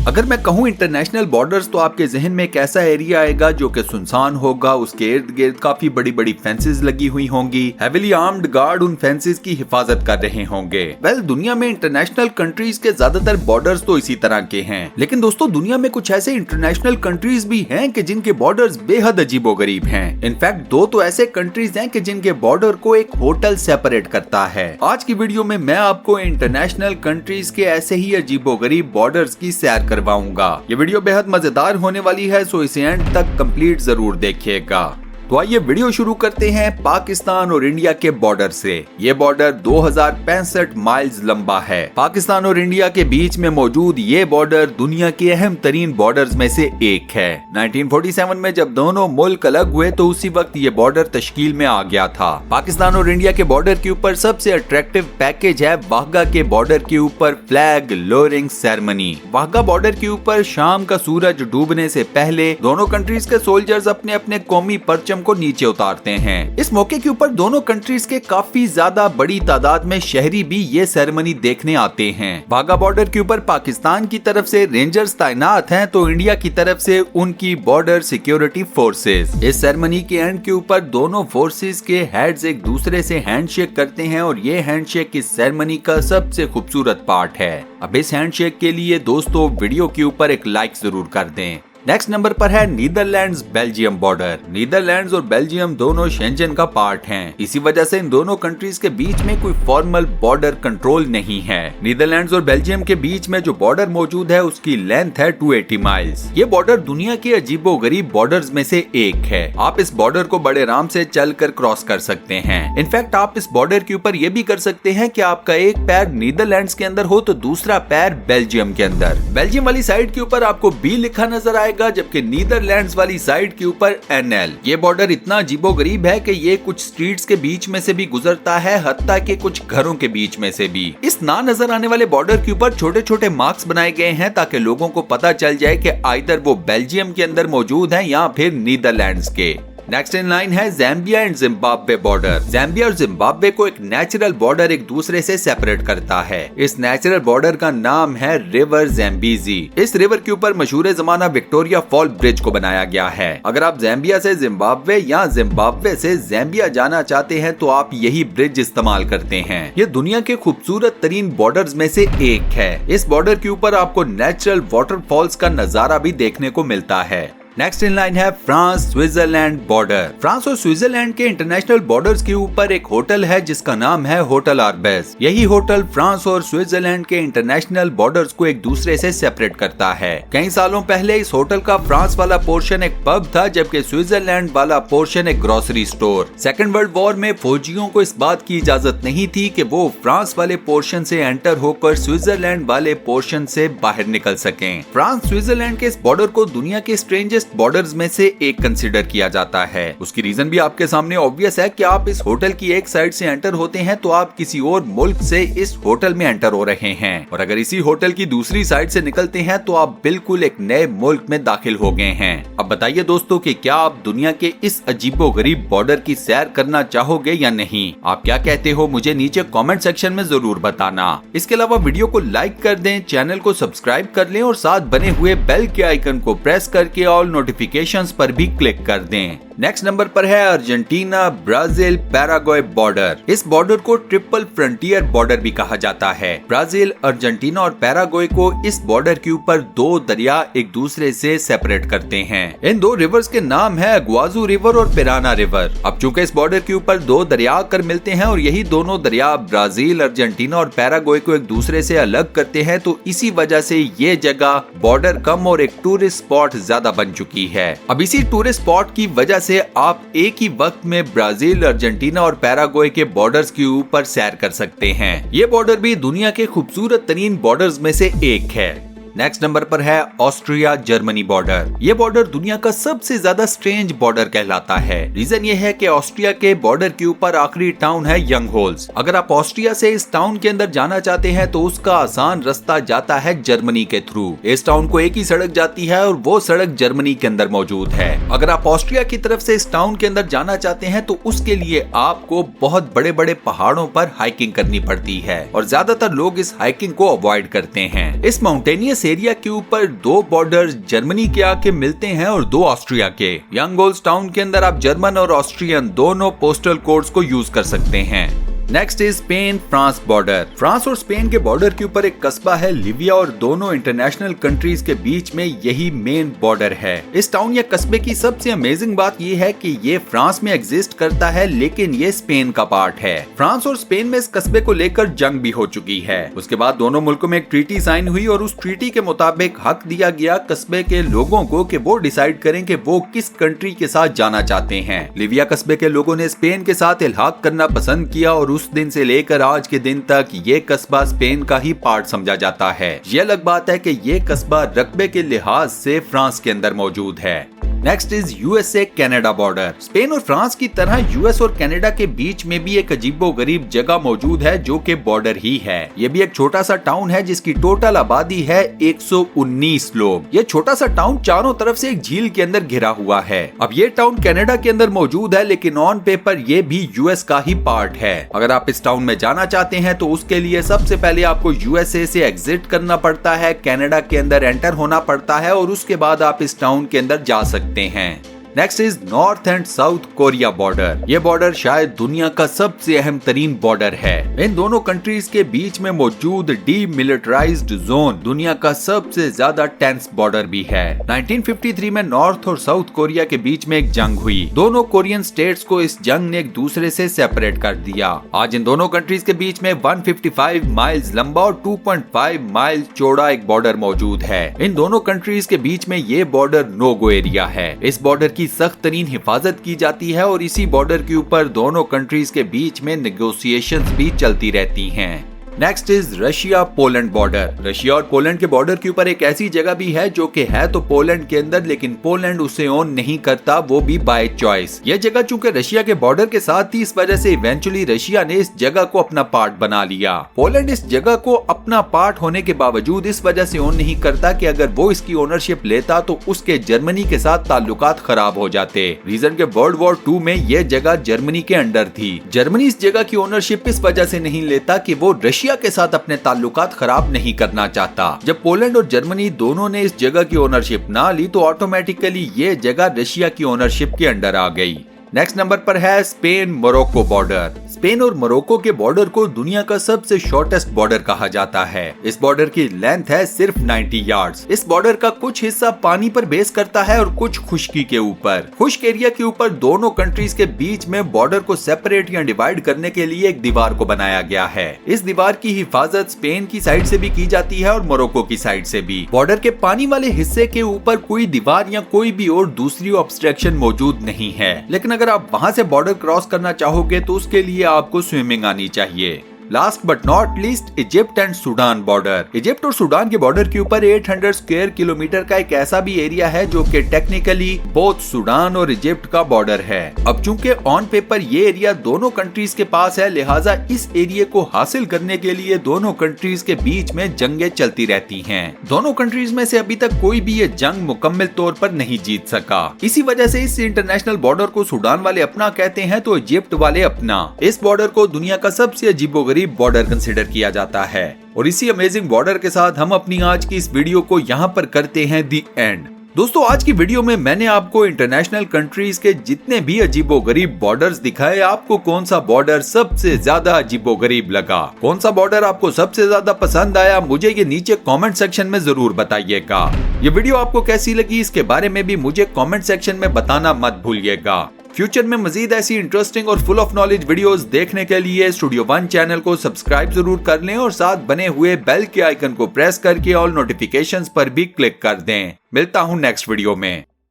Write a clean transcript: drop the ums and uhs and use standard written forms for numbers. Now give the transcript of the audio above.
अगर मैं कहूँ इंटरनेशनल बॉर्डर्स तो आपके जहन में एक ऐसा एरिया आएगा जो कि सुनसान होगा। उसके इर्द गिर्द काफी बड़ी बड़ी फेंसेस लगी हुई होंगी। हेविली आर्म्ड गार्ड उन फेंसेस की हिफाजत कर रहे होंगे। दुनिया में इंटरनेशनल कंट्रीज के ज्यादातर बॉर्डर्स तो इसी तरह के हैं, लेकिन दोस्तों दुनिया में कुछ ऐसे इंटरनेशनल कंट्रीज भी हैं कि जिनके बॉर्डर्स बेहद अजीबोगरीब हैं। इनफैक्ट दो तो ऐसे कंट्रीज हैं कि जिनके बॉर्डर को एक होटल सेपरेट करता है। आज की वीडियो में मैं आपको इंटरनेशनल कंट्रीज के ऐसे ही अजीबोगरीब बॉर्डर्स की सैर करवाऊंगा। ये वीडियो बेहद मजेदार होने वाली है, सो इसे एंड तक कंप्लीट जरूर देखिएगा। तो आइए वीडियो शुरू करते हैं पाकिस्तान और इंडिया के बॉर्डर से। ये बॉर्डर 2065 माइल्स लंबा है। पाकिस्तान और इंडिया के बीच में मौजूद ये बॉर्डर दुनिया के अहम तरीन बॉर्डर्स में से एक है। 1947 में जब दोनों मुल्क अलग हुए तो उसी वक्त ये बॉर्डर तश्कील में आ गया था। पाकिस्तान और इंडिया के बॉर्डर के ऊपर सबसे अट्रैक्टिव पैकेज है वाघा के बॉर्डर के ऊपर flag lowering ceremony. Wagah border के ऊपर शाम का सूरज डूबने से पहले दोनों कंट्रीज के सोल्जर्स अपने अपने कौमी परचम को नीचे उतारते हैं। इस मौके के ऊपर दोनों कंट्रीज के काफी ज्यादा बड़ी तादाद में शहरी भी ये सेरेमनी देखने आते हैं। वाघा बॉर्डर के ऊपर पाकिस्तान की तरफ से रेंजर्स तैनात हैं तो इंडिया की तरफ से उनकी बॉर्डर सिक्योरिटी फोर्सेस। इस सेरेमनी के एंड के ऊपर दोनों फोर्सेस के हेड्स एक दूसरे से हैंडशेक करते हैं और ये हैंडशेक इस सेरेमनी का सबसे खूबसूरत पार्ट है। अब इस हैंडशेक के लिए दोस्तों वीडियो के ऊपर एक लाइक जरूर कर दें। नेक्स्ट नंबर पर है नीदरलैंड्स बेल्जियम बॉर्डर। नीदरलैंड्स और बेल्जियम दोनों शेंजन का पार्ट हैं। इसी वजह से इन दोनों कंट्रीज के बीच में कोई फॉर्मल बॉर्डर कंट्रोल नहीं है। नीदरलैंड्स और बेल्जियम के बीच में जो बॉर्डर मौजूद है उसकी लेंथ है 280 माइल्स। ये बॉर्डर दुनिया के अजीबोगरीब बॉर्डर्स में से एक है। आप इस बॉर्डर को बड़े आराम से चलकर क्रॉस कर सकते हैं। इनफैक्ट आप इस बॉर्डर के ऊपर ये भी कर सकते हैं कि आपका एक पैर नीदरलैंड्स के अंदर हो तो दूसरा पैर बेल्जियम के अंदर। बेल्जियम वाली साइड के ऊपर आपको बी लिखा नजर आएगा जबकि नीदरलैंड्स वाली साइड के ऊपर NL। ये बॉर्डर इतना अजीबोगरीब है कि ये कुछ स्ट्रीट्स के बीच में से भी गुजरता है, हत्ता के कुछ घरों के बीच में से भी। इस ना नजर आने वाले बॉर्डर के ऊपर छोटे छोटे मार्क्स बनाए गए हैं ताकि लोगों को पता चल जाए कि आइदर वो बेल्जियम के अंदर मौजूद है या फिर नीदरलैंड्स के। नेक्स्ट इन लाइन है Zambia and Zimbabwe border. Zambia और जिम्बाब्वे को एक नेचुरल बॉर्डर एक दूसरे से सेपरेट करता है। इस नेचुरल बॉर्डर का नाम है रिवर ज़ैम्बीज़ी। इस रिवर के ऊपर मशहूर जमाना विक्टोरिया फॉल ब्रिज को बनाया गया है। अगर आप ज़ाम्बिया से जिम्बाब्वे या जिम्बाब्वे से ज़ाम्बिया जाना चाहते हैं तो आप यही ब्रिज इस्तेमाल करते हैं। ये दुनिया के खूबसूरत तरीन बॉर्डर्स में से एक है। इस बॉर्डर के ऊपर आपको नेचुरल वाटरफॉल्स का नजारा भी देखने को मिलता है। नेक्स्ट इन लाइन है फ्रांस स्विट्जरलैंड बॉर्डर। फ्रांस और स्विट्जरलैंड के इंटरनेशनल बॉर्डर्स के ऊपर एक होटल है जिसका नाम है होटल आर्बेस। यही होटल फ्रांस और स्विट्जरलैंड के इंटरनेशनल बॉर्डर्स को एक दूसरे से सेपरेट करता है। कई सालों पहले इस होटल का फ्रांस वाला पोर्शन एक पब था जबकि स्विट्जरलैंड वाला पोर्शन एक grocery store. Second world war में फौजियों को इस बात की इजाजत नहीं थी कि वो फ्रांस वाले पोर्शन से एंटर होकर स्विट्जरलैंड वाले पोर्शन से बाहर निकल सकें। फ्रांस स्विट्जरलैंड के इस बॉर्डर को दुनिया के स्ट्रेंजेस्ट बॉर्डर्स में से एक कंसीडर किया जाता है। उसकी रीजन भी आपके सामने ऑब्वियस है कि आप इस होटल की एक साइड से एंटर होते हैं तो आप किसी और मुल्क से इस होटल में एंटर हो रहे हैं, और अगर इसी होटल की दूसरी साइड से निकलते हैं तो आप बिल्कुल एक नए मुल्क में दाखिल हो गए हैं। अब बताइए दोस्तों कि क्या आप दुनिया के इस अजीबोगरीब बॉर्डर की सैर करना चाहोगे या नहीं? आप क्या कहते हो मुझे नीचे कमेंट सेक्शन में जरूर बताना। इसके अलावा वीडियो को लाइक कर दें, चैनल को सब्सक्राइब कर लें और साथ बने हुए बेल के आइकन को प्रेस करके ऑल नोटिफिकेशंस पर भी क्लिक कर दें। नेक्स्ट नंबर पर है अर्जेंटीना ब्राजील पैराग्वे बॉर्डर। इस बॉर्डर को ट्रिपल फ्रंटियर बॉर्डर भी कहा जाता है। ब्राजील, अर्जेंटीना और पैराग्वे को इस बॉर्डर के ऊपर दो दरिया एक दूसरे से सेपरेट करते हैं। इन दो रिवर्स के नाम है अग्वाजू रिवर और पिराना रिवर। अब चूंकि इस बॉर्डर के ऊपर दो दरिया आकर मिलते हैं और यही दोनों दरिया ब्राजील, अर्जेंटीना और पैराग्वे को एक दूसरे से अलग करते हैं तो इसी वजह से ये जगह बॉर्डर कम और एक टूरिस्ट स्पॉट ज्यादा बन चुकी है। अब इसी टूरिस्ट स्पॉट की वजह से आप एक ही वक्त में ब्राजील, अर्जेंटीना और पैराग्वे के बॉर्डर्स के ऊपर सैर कर सकते हैं। ये बॉर्डर भी दुनिया के खूबसूरत तरीन बॉर्डर्स में से एक है। नेक्स्ट नंबर पर है ऑस्ट्रिया जर्मनी बॉर्डर। ये बॉर्डर दुनिया का सबसे ज्यादा स्ट्रेंज बॉर्डर कहलाता है। रीजन ये है कि ऑस्ट्रिया के बॉर्डर के ऊपर आखिरी टाउन है यंगहोल्स। अगर आप ऑस्ट्रिया से इस टाउन के अंदर जाना चाहते हैं तो उसका आसान रास्ता जाता है जर्मनी के थ्रू। इस टाउन को एक ही सड़क जाती है और वो सड़क जर्मनी के अंदर मौजूद है। अगर आप ऑस्ट्रिया की तरफ से इस टाउन के अंदर जाना चाहते हैं तो उसके लिए आपको बहुत बड़े बड़े पहाड़ों पर हाइकिंग करनी पड़ती है और ज्यादातर लोग इस हाइकिंग को अवॉइड करते हैं। इस माउंटेनियस एरिया के ऊपर 2 बॉर्डर्स जर्मनी के आके मिलते हैं और 2 ऑस्ट्रिया के। यंगोल्स टाउन के अंदर आप जर्मन और ऑस्ट्रियन दोनों पोस्टल कोड्स को यूज कर सकते हैं। Next is Spain France border. France और स्पेन के बॉर्डर के ऊपर एक कस्बा है लिविया और दोनों इंटरनेशनल कंट्रीज के बीच में यही मेन बॉर्डर है। इस टाउन या कस्बे की सबसे अमेजिंग बात ये है कि ये फ्रांस में एग्जिस्ट करता है लेकिन ये स्पेन का पार्ट है। फ्रांस और स्पेन में इस कस्बे को लेकर जंग भी हो चुकी है। उसके बाद दोनों मुल्कों में एक ट्रीटी साइन हुई और उस ट्रीटी के मुताबिक हक दिया गया कस्बे के लोगों को कि वो डिसाइड करें कि वो किस कंट्री के साथ जाना चाहते हैं। लिविया कस्बे के लोगों ने स्पेन के साथ इल्हाक करना पसंद किया और उस दिन से लेकर आज के दिन तक ये कस्बा स्पेन का ही पार्ट समझा जाता है। ये अलग बात है कि ये कस्बा रकबे के लिहाज से फ्रांस के अंदर मौजूद है। Next is USA Canada border. Spain और फ्रांस की तरह यूएस और कनाडा के बीच में भी एक अजीबोगरीब जगह मौजूद है जो कि बॉर्डर ही है। ये भी एक छोटा सा टाउन है जिसकी टोटल आबादी है 119 लोग। ये छोटा सा टाउन चारों तरफ से एक झील के अंदर घिरा हुआ है। अब ये टाउन कनाडा के अंदर मौजूद है लेकिन ऑन पेपर ये भी यूएस का ही पार्ट है। अगर आप इस टाउन में जाना चाहते हैं तो उसके लिए सबसे पहले आपको यूएसए से एग्जिट करना पड़ता है, कनाडा के अंदर एंटर होना पड़ता है और उसके बाद आप इस टाउन के अंदर जा सकते हैं। Next is north and south Korea border. ये बॉर्डर शायद दुनिया का सबसे अहम तरीन बॉर्डर है। इन दोनों कंट्रीज के बीच में मौजूद डीमिलिटराइज्ड जोन दुनिया का सबसे ज्यादा टेंस बॉर्डर भी है। 1953 में नॉर्थ और साउथ कोरिया के बीच में एक जंग हुई। दोनों कोरियन स्टेट्स को इस जंग ने एक दूसरे से सेपरेट कर दिया। आज इन दोनों कंट्रीज के बीच में 155 माइल्स लंबा और 2.5 माइल चौड़ा एक बॉर्डर मौजूद है। इन दोनों कंट्रीज के बीच में ये बॉर्डर नो गो एरिया है। इस बॉर्डर की सख्त तरीन हिफाजत की जाती है और इसी बॉर्डर के ऊपर दोनों कंट्रीज के बीच में नेगोशिएशंस भी चलती रहती हैं। Next is Russia Poland border. Russia और पोलैंड के बॉर्डर के ऊपर एक ऐसी जगह भी है जो कि है तो पोलैंड के अंदर लेकिन पोलैंड उसे ओन नहीं करता, वो भी बाय चॉइस। यह जगह चूंकि रशिया के बॉर्डर के साथ थी इस वजह से इवेंचुअली रशिया ने इस जगह को अपना पार्ट बना लिया। पोलैंड इस जगह को अपना पार्ट होने के बावजूद इस वजह से ओन नहीं करता कि अगर वो इसकी ओनरशिप लेता तो उसके जर्मनी के साथ ताल्लुकात खराब हो जाते। रीजन के वर्ल्ड वॉर 2 में यह जगह जर्मनी के अंडर थी। जर्मनी इस जगह की ओनरशिप इस वजह से नहीं लेता कि वो रशिया के साथ अपने ताल्लुकात खराब नहीं करना चाहता। जब पोलैंड और जर्मनी दोनों ने इस जगह की ओनरशिप ना ली तो ऑटोमेटिकली ये जगह रशिया की ओनरशिप के अंडर आ गई। नेक्स्ट नंबर पर है स्पेन मोरक्को बॉर्डर। स्पेन और मोरक्को के बॉर्डर को दुनिया का सबसे शॉर्टेस्ट बॉर्डर कहा जाता है। इस बॉर्डर की लेंथ है सिर्फ 90 यार्ड्स। इस बॉर्डर का कुछ हिस्सा पानी पर बेस करता है और कुछ खुश्की के ऊपर। खुश्क एरिया के ऊपर दोनों कंट्रीज के बीच में बॉर्डर को सेपरेट या डिवाइड करने के लिए एक दीवार को बनाया गया है। इस दीवार की हिफाजत स्पेन की साइड से भी की जाती है और मोरक्को की साइड से भी। बॉर्डर के पानी वाले हिस्से के ऊपर कोई दीवार या कोई भी और दूसरी ऑब्स्ट्रक्शन मौजूद नहीं है, लेकिन अगर आप वहां से बॉर्डर क्रॉस करना चाहोगे तो उसके लिए आपको स्विमिंग आनी चाहिए। Last but not least Egypt and Sudan border. Egypt और सूडान के बॉर्डर के ऊपर 800 स्क्वायर किलोमीटर का एक ऐसा भी एरिया है जो कि टेक्निकली बोथ सूडान और इजिप्ट का बॉर्डर है। अब चूंकि ऑन पेपर ये एरिया दोनों कंट्रीज के पास है, लिहाजा इस एरिया को हासिल करने के लिए दोनों कंट्रीज के बीच में जंगें चलती रहती हैं। दोनों कंट्रीज में से अभी तक कोई भी ये जंग मुकम्मल तौर पर नहीं जीत सका। इसी वजह से इस इंटरनेशनल बॉर्डर को सूडान वाले अपना कहते हैं तो इजिप्ट वाले अपना। इस बॉर्डर को दुनिया का सबसे अजीबोगरीब बॉर्डर कंसीडर किया जाता है। और इसी अमेजिंग बॉर्डर के साथ हम अपनी आज की इस वीडियो को यहाँ पर करते हैं दी एंड। दोस्तों, आज की वीडियो में मैंने आपको इंटरनेशनल कंट्रीज के जितने भी अजीबोगरीब बॉर्डर्स दिखाए। आपको कौन सा बॉर्डर सबसे ज्यादा अजीबोगरीब लगा, कौन सा बॉर्डर आपको सबसे ज्यादा पसंद आया, मुझे ये नीचे कमेंट सेक्शन में जरूर बताइएगा। ये वीडियो आपको कैसी लगी इसके बारे में भी मुझे कमेंट सेक्शन में बताना मत भूलिएगा। फ्यूचर में मजीद ऐसी इंटरेस्टिंग और फुल ऑफ नॉलेज वीडियोस देखने के लिए स्टूडियो 1 चैनल को सब्सक्राइब जरूर कर लें और साथ बने हुए बेल के आइकन को प्रेस करके ऑल नोटिफिकेशंस पर भी क्लिक कर दें। मिलता हूं नेक्स्ट वीडियो में।